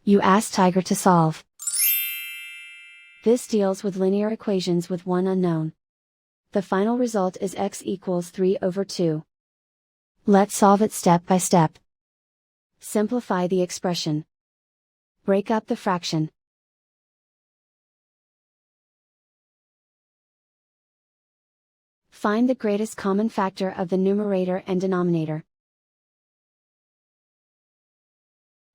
You ask Tiger to solve. This deals with linear equations with one unknown. The final result is x equals 3/2. Let's solve it step by step. Simplify the expression. Break up the fraction. Find the greatest common factor of the numerator and denominator.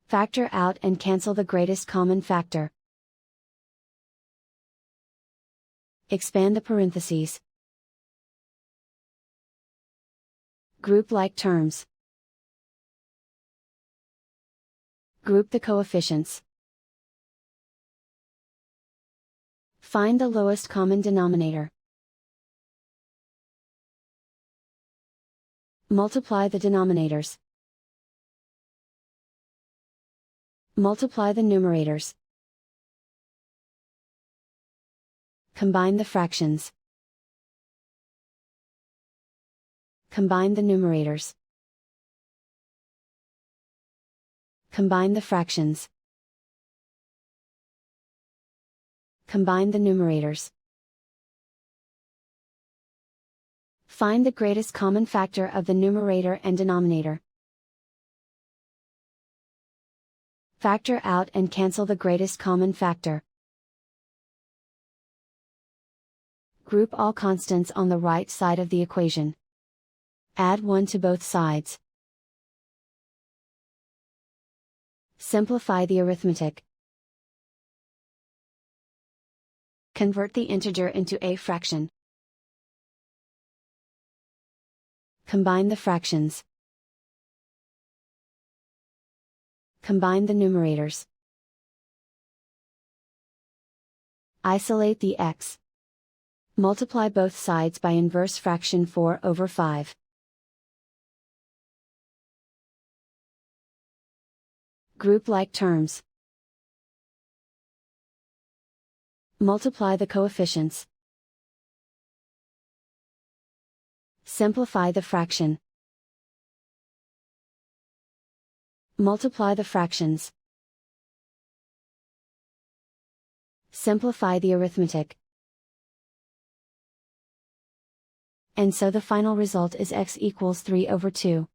Factor out and cancel the greatest common factor. Expand the parentheses. Group like terms. Group the coefficients. Find the lowest common denominator. Multiply the denominators. Multiply the numerators. Combine the fractions. Combine the numerators. Combine the fractions. Combine the numerators. Find the greatest common factor of the numerator and denominator. Factor out and cancel the greatest common factor. Group all constants on the right side of the equation. Add 1 to both sides. Simplify the arithmetic. Convert the integer into a fraction. Combine the fractions. Combine the numerators. Isolate the x. Multiply both sides by inverse fraction 4/5. Group like terms. Multiply the coefficients. Simplify the fraction. Multiply the fractions. Simplify the arithmetic. And so the final result is x equals 3/2.